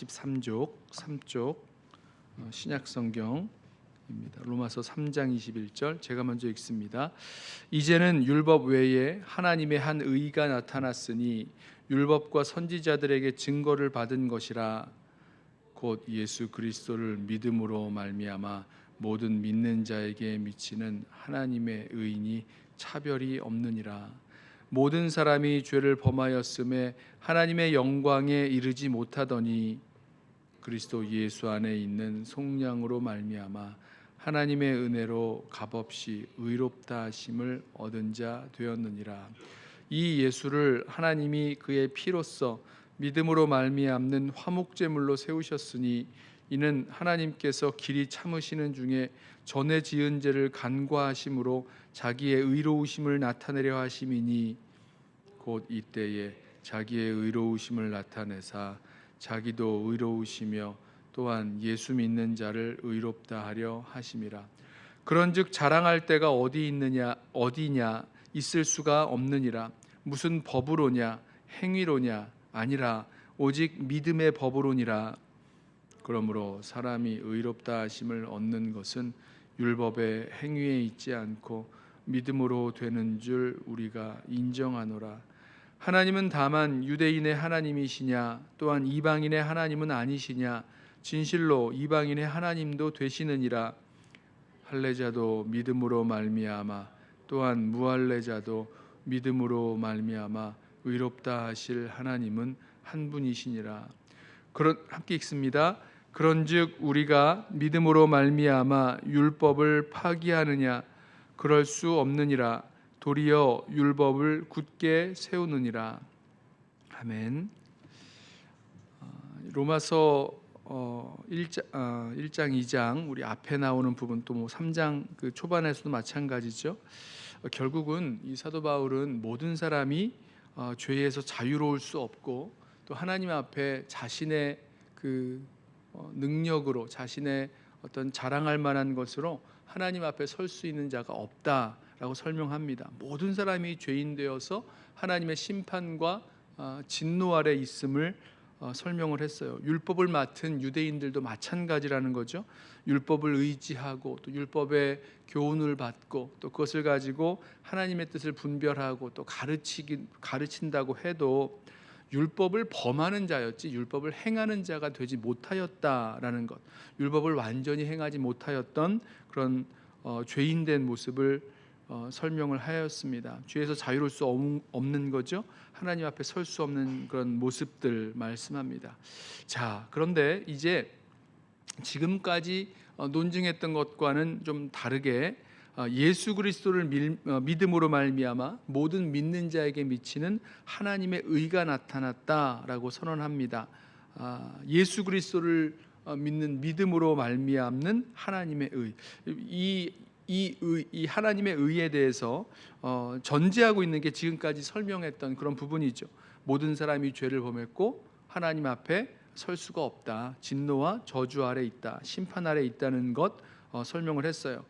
43쪽 3쪽 신약 성경입니다. 로마서 3장 21절 제가 먼저 읽습니다. 이제는 율법 외에 하나님의 한 의가 나타났으니 율법과 선지자들에게 증거를 받은 것이라. 곧 예수 그리스도를 믿음으로 말미암아 모든 믿는 자에게 미치는 하나님의 의인이 차별이 없느니라. 모든 사람이 죄를 범하였음에 하나님의 영광에 이르지 못하더니 그리스도 예수 안에 있는 속량으로 말미암아 하나님의 은혜로 값없이 의롭다 하심을 얻은 자 되었느니라. 이 예수를 하나님이 그의 피로써 믿음으로 말미암는 화목제물로 세우셨으니 이는 하나님께서 길이 참으시는 중에 전에 지은 죄를 간과하심으로 자기의 의로우심을 나타내려 하심이니 곧 이때에 자기의 의로우심을 나타내사 자기도 의로우시며 또한 예수 믿는 자를 의롭다 하려 하심이라. 그런즉 자랑할 때가 어디냐 있을 수가 없느니라. 무슨 법으로냐 행위로냐 아니라 오직 믿음의 법으로니라. 그러므로 사람이 의롭다 하심을 얻는 것은 율법의 행위에 있지 않고 믿음으로 되는 줄 우리가 인정하노라. 하나님은 다만 유대인의 하나님이시냐 또한 이방인의 하나님은 아니시냐. 진실로 이방인의 하나님도 되시느니라. 할례자도 믿음으로 말미암아 또한 무할례자도 믿음으로 말미암아 의롭다 하실 하나님은 한 분이시니라. 함께 읽습니다. 그런즉 우리가 믿음으로 말미암아 율법을 파기하느냐 그럴 수 없느니라. 도리어 율법을 굳게 세우느니라. 아멘. 로마서 1장 2장 우리 앞에 나오는 부분 또 3장 그 초반에서도 마찬가지죠. 결국은 이 사도 바울은 모든 사람이 죄에서 자유로울 수 없고 또 하나님 앞에 자신의 그 능력으로 자신의 어떤 자랑할 만한 것으로 하나님 앞에 설 수 있는 자가 없다라고 설명합니다. 모든 사람이 죄인 되어서 하나님의 심판과 진노 아래 있음을 설명을 했어요. 율법을 맡은 유대인들도 마찬가지라는 거죠. 율법을 의지하고 또 율법의 교훈을 받고 또 그것을 가지고 하나님의 뜻을 분별하고 또 가르친다고 해도 율법을 범하는 자였지 율법을 행하는 자가 되지 못하였다라는 것, 율법을 완전히 행하지 못하였던 그런 죄인된 모습을 설명을 하였습니다. 죄에서 자유로울 수 없는 거죠. 하나님 앞에 설 수 없는 그런 모습들 말씀합니다. 자, 그런데 이제 지금까지 논증했던 것과는 좀 다르게 예수 그리스도를 믿음으로 말미암아 모든 믿는 자에게 미치는 하나님의 의가 나타났다라고 선언합니다. 예수 그리스도를 믿는 믿음으로 말미암는 하나님의 의. 이 하나님의 의에 대해서 전제하고 있는 게 지금까지 설명했던 그런 부분이죠. 모든 사람이 죄를 범했고 하나님 앞에 설 수가 없다. 진노와 저주 아래 있다. 심판 아래 있다는 것 설명을 했어요.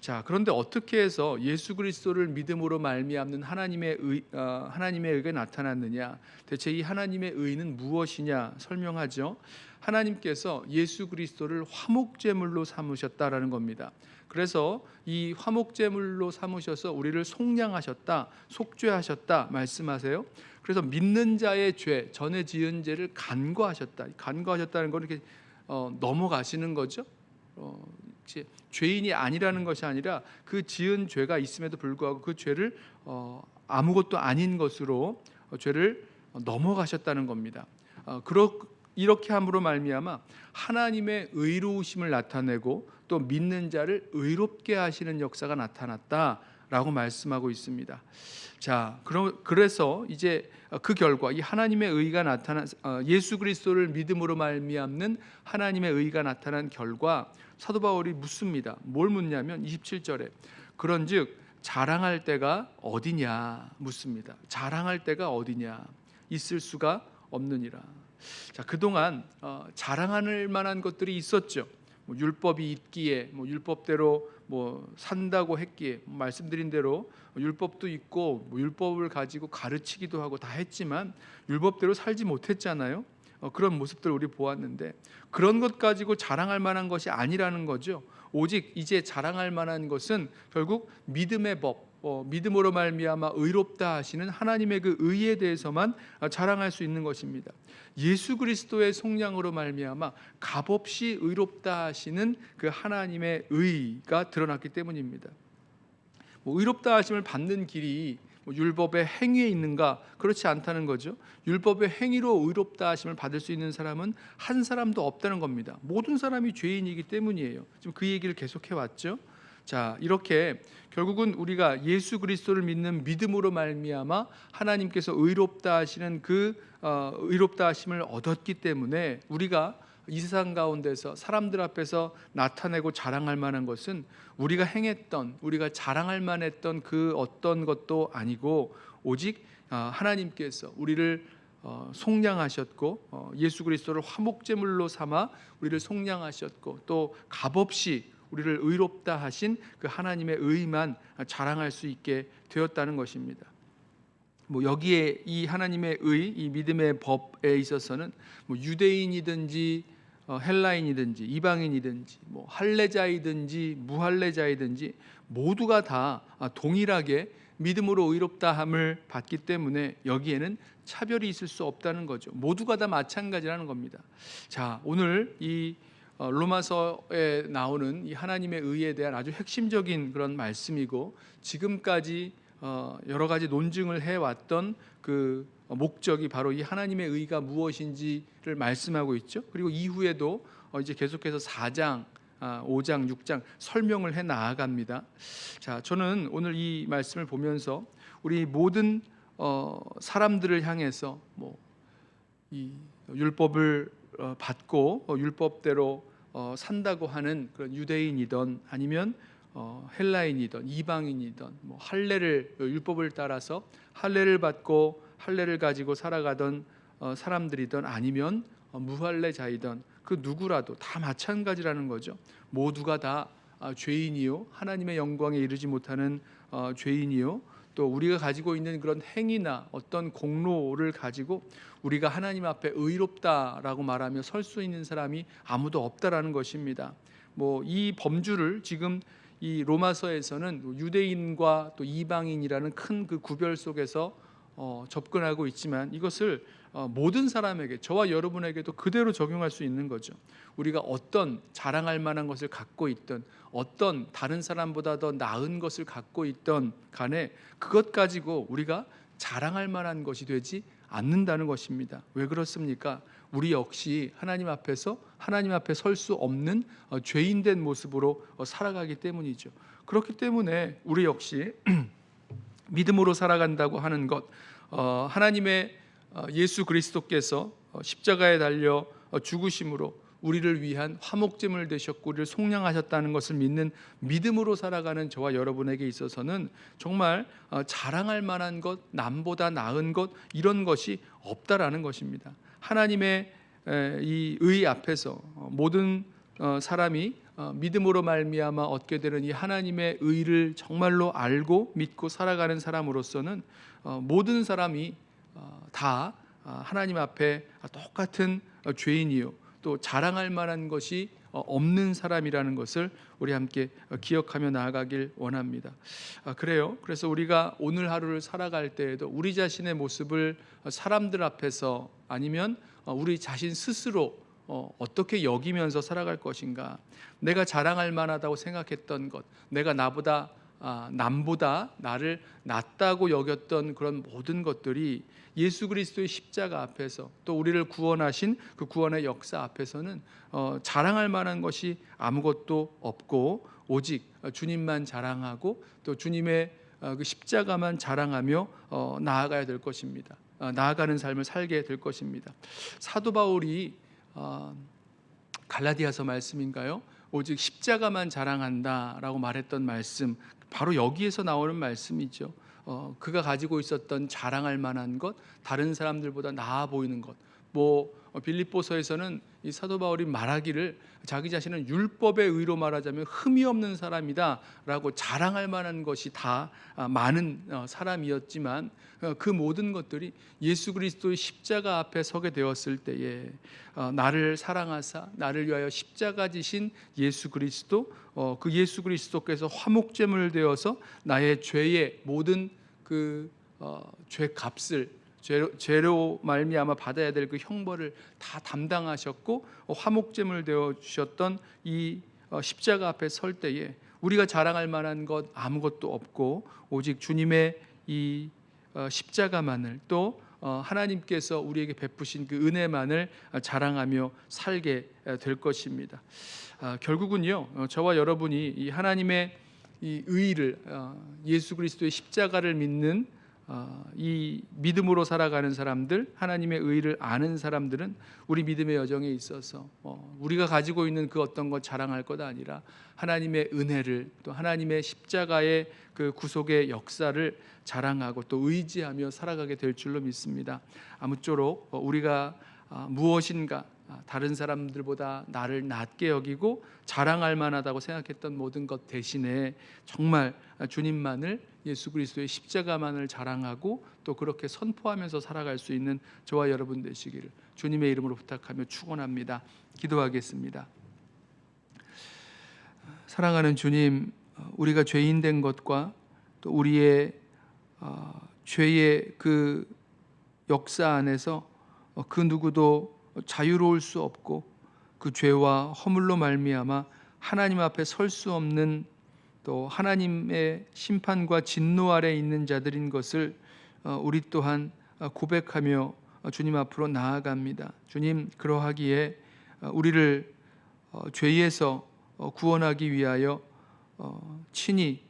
자, 그런데 어떻게 해서 예수 그리스도를 믿음으로 말미암는 하나님의 의가 나타났느냐? 대체 이 하나님의 의는 무엇이냐 설명하죠. 하나님께서 예수 그리스도를 화목제물로 삼으셨다라는 겁니다. 그래서 이 화목제물로 삼으셔서 우리를 속량하셨다, 속죄하셨다 말씀하세요. 그래서 믿는 자의 죄, 전에 지은 죄를 간과하셨다. 간과하셨다는 건 이렇게 넘어가시는 거죠. 죄인이 아니라는 것이 아니라 그 지은 죄가 있음에도 불구하고 그 죄를 아무것도 아닌 것으로 죄를 넘어가셨다는 겁니다. 이렇게 함으로 말미암아 하나님의 의로우심을 나타내고 또 믿는 자를 의롭게 하시는 역사가 나타났다라고 말씀하고 있습니다. 자, 그래서 이제 그 결과 이 하나님의 의가 예수 그리스도를 믿음으로 말미암는 하나님의 의가 나타난 결과 사도 바울이 묻습니다. 뭘 묻냐면 27절에 그런즉 자랑할 때가 어디냐 묻습니다. 자랑할 때가 어디냐 있을 수가 없느니라. 자, 그동안 자랑할 만한 것들이 있었죠. 율법이 있기에 율법대로 산다고 했기에 말씀드린 대로 율법도 있고 율법을 가지고 가르치기도 하고 다 했지만 율법대로 살지 못했잖아요. 그런 모습들을 우리 보았는데, 그런 것 가지고 자랑할 만한 것이 아니라는 거죠. 오직 이제 자랑할 만한 것은 결국 믿음의 법, 믿음으로 말미암아 의롭다 하시는 하나님의 그 의에 대해서만 자랑할 수 있는 것입니다. 예수 그리스도의 속량으로 말미암아 값없이 의롭다 하시는 그 하나님의 의가 드러났기 때문입니다. 의롭다 하심을 받는 길이 율법의 행위에 있는가? 그렇지 않다는 거죠. 율법의 행위로 의롭다 하심을 받을 수 있는 사람은 한 사람도 없다는 겁니다. 모든 사람이 죄인이기 때문이에요. 지금 그 얘기를 계속해 왔죠. 자, 이렇게 결국은 우리가 예수 그리스도를 믿는 믿음으로 말미암아 하나님께서 의롭다 하시는 그 의롭다 하심을 얻었기 때문에 우리가 이 세상 가운데서 사람들 앞에서 나타내고 자랑할 만한 것은 우리가 행했던, 우리가 자랑할 만했던 그 어떤 것도 아니고, 오직 하나님께서 우리를 속량하셨고, 예수 그리스도를 화목제물로 삼아 우리를 속량하셨고, 또 값없이 우리를 의롭다 하신 그 하나님의 의만 자랑할 수 있게 되었다는 것입니다. 여기에 이 하나님의 의, 이 믿음의 법에 있어서는 유대인이든지 헬라인이든지 이방인이든지 할례자이든지 무할례자이든지 모두가 다 동일하게 믿음으로 의롭다함을 받기 때문에 여기에는 차별이 있을 수 없다는 거죠. 모두가 다 마찬가지라는 겁니다. 자, 오늘 이 로마서에 나오는 이 하나님의 의에 대한 아주 핵심적인 그런 말씀이고, 지금까지 여러 가지 논증을 해왔던 그 목적이 바로 이 하나님의 의가 무엇인지를 말씀하고 있죠. 그리고 이후에도 이제 계속해서 4장, 5장, 6장 설명을 해 나아갑니다. 자, 저는 오늘 이 말씀을 보면서 우리 모든 사람들을 향해서 이 율법을 받고 율법대로 산다고 하는 그런 유대인이든 아니면 헬라인이든 이방인이든 할례를 율법을 따라서 할례를 받고 할례를 가지고 살아가던 사람들이든 아니면 무할례자이든 그 누구라도 다 마찬가지라는 거죠. 모두가 다 죄인이요, 하나님의 영광에 이르지 못하는 죄인이요, 또 우리가 가지고 있는 그런 행위나 어떤 공로를 가지고 우리가 하나님 앞에 의롭다라고 말하며 설 수 있는 사람이 아무도 없다라는 것입니다. 이 범주를 지금 이 로마서에서는 유대인과 또 이방인이라는 큰 그 구별 속에서 접근하고 있지만, 이것을 모든 사람에게, 저와 여러분에게도 그대로 적용할 수 있는 거죠. 우리가 어떤 자랑할 만한 것을 갖고 있든, 어떤 다른 사람보다 더 나은 것을 갖고 있던 간에 그것 가지고 우리가 자랑할 만한 것이 되지 않는다는 것입니다. 왜 그렇습니까? 우리 역시 하나님 앞에서 하나님 앞에 설 수 없는 죄인된 모습으로 살아가기 때문이죠. 그렇기 때문에 우리 역시 믿음으로 살아간다고 하는 것, 하나님의 예수 그리스도께서 십자가에 달려 죽으심으로 우리를 위한 화목제물 되셨고 우리를 속량하셨다는 것을 믿는 믿음으로 살아가는 저와 여러분에게 있어서는 정말 자랑할 만한 것, 남보다 나은 것, 이런 것이 없다라는 것입니다. 하나님의 이 의 앞에서 모든 사람이 믿음으로 말미암아 얻게 되는 이 하나님의 의를 정말로 알고 믿고 살아가는 사람으로서는 모든 사람이 다 하나님 앞에 똑같은 죄인이요, 또 자랑할 만한 것이 없는 사람이라는 것을 우리 함께 기억하며 나아가길 원합니다. 그래요. 그래서 우리가 오늘 하루를 살아갈 때에도 우리 자신의 모습을 사람들 앞에서 아니면 우리 자신 스스로 어떻게 여기면서 살아갈 것인가, 내가 자랑할 만하다고 생각했던 것, 내가 남보다 나를 낫다고 여겼던 그런 모든 것들이 예수 그리스도의 십자가 앞에서, 또 우리를 구원하신 그 구원의 역사 앞에서는 자랑할 만한 것이 아무것도 없고, 오직 주님만 자랑하고 또 주님의 그 십자가만 자랑하며 나아가야 될 것입니다. 나아가는 삶을 살게 될 것입니다. 사도 바울이 갈라디아서 말씀인가요? 오직 십자가만 자랑한다라고 말했던 말씀, 바로 여기에서 나오는 말씀이죠. 그가 가지고 있었던 자랑할 만한 것, 다른 사람들보다 나아 보이는 것. 빌립보서에서는 이 사도 바울이 말하기를 자기 자신은 율법의 의로 말하자면 흠이 없는 사람이다라고 자랑할 만한 것이 다 많은 사람이었지만 그 모든 것들이 예수 그리스도의 십자가 앞에 서게 되었을 때에 나를 사랑하사 나를 위하여 십자가 지신 예수 그리스도, 그 예수 그리스도께서 화목제물 되어서 나의 죄의 모든 그 죄값을, 죄로 말미암아 받아야 될 그 형벌을 다 담당하셨고 화목제물 되어 주셨던 이 십자가 앞에 설 때에 우리가 자랑할 만한 것 아무것도 없고 오직 주님의 이 십자가만을, 또 하나님께서 우리에게 베푸신 그 은혜만을 자랑하며 살게 될 것입니다. 결국은요, 저와 여러분이 이 하나님의 이 의를, 예수 그리스도의 십자가를 믿는 이 믿음으로 살아가는 사람들, 하나님의 의를 아는 사람들은 우리 믿음의 여정에 있어서 우리가 가지고 있는 그 어떤 것 자랑할 것 아니라 하나님의 은혜를, 또 하나님의 십자가의 그 구속의 역사를 자랑하고 또 의지하며 살아가게 될 줄로 믿습니다. 아무쪼록 우리가 무엇인가 다른 사람들보다 나를 낮게 여기고 자랑할 만하다고 생각했던 모든 것 대신에 정말 주님만을, 예수 그리스도의 십자가만을 자랑하고 또 그렇게 선포하면서 살아갈 수 있는 저와 여러분 되시기를 주님의 이름으로 부탁하며 축원합니다. 기도하겠습니다. 사랑하는 주님, 우리가 죄인 된 것과 또 우리의 죄의 그 역사 안에서 그 누구도 자유로울 수 없고 그 죄와 허물로 말미암아 하나님 앞에 설 수 없는, 또 하나님의 심판과 진노 아래 있는 자들인 것을 우리 또한 고백하며 주님 앞으로 나아갑니다. 주님, 그러하기에 우리를 죄에서 구원하기 위하여 친히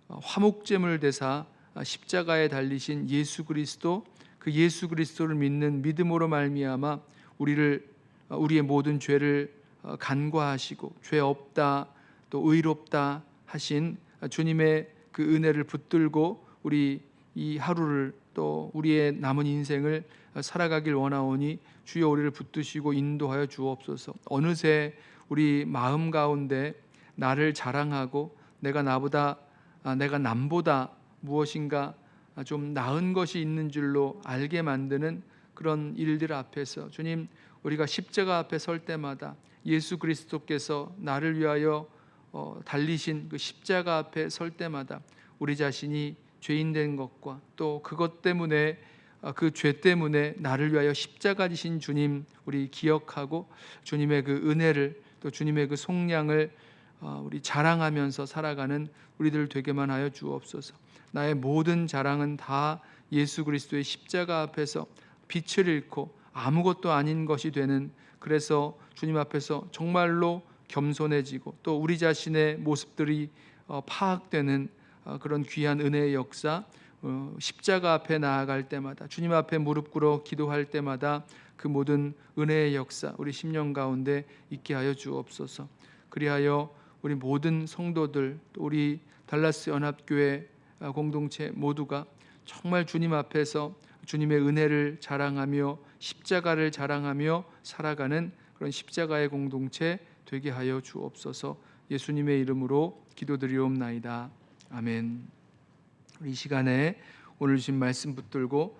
화목제물 되사 십자가에 달리신 예수 그리스도, 그 예수 그리스도를 믿는 믿음으로 말미암아 우리의 모든 죄를 간과하시고 죄 없다 또 의롭다 하신 주님의 그 은혜를 붙들고 우리 이 하루를 또 우리의 남은 인생을 살아가길 원하오니 주여 우리를 붙드시고 인도하여 주옵소서. 어느새 우리 마음 가운데 나를 자랑하고 내가 남보다 무엇인가 좀 나은 것이 있는 줄로 알게 만드는 그런 일들 앞에서 주님, 우리가 십자가 앞에 설 때마다 예수 그리스도께서 나를 위하여 달리신 그 십자가 앞에 설 때마다 우리 자신이 죄인 된 것과 또 그것 때문에 그 죄 때문에 나를 위하여 십자가 지신 주님 우리 기억하고 주님의 그 은혜를 또 주님의 그 속량을 우리 자랑하면서 살아가는 우리들 되게만 하여 주옵소서. 나의 모든 자랑은 다 예수 그리스도의 십자가 앞에서 빛을 잃고 아무것도 아닌 것이 되는, 그래서 주님 앞에서 정말로 겸손해지고 또 우리 자신의 모습들이 파악되는 그런 귀한 은혜의 역사, 십자가 앞에 나아갈 때마다 주님 앞에 무릎 꿇어 기도할 때마다 그 모든 은혜의 역사 우리 심령 가운데 있게 하여 주옵소서. 그리하여 우리 모든 성도들, 또 우리 달라스 연합교회 공동체 모두가 정말 주님 앞에서 주님의 은혜를 자랑하며 십자가를 자랑하며 살아가는 그런 십자가의 공동체 되게 하여 주옵소서. 예수님의 이름으로 기도드리옵나이다. 아멘. 이 시간에 오늘 주신 말씀 붙들고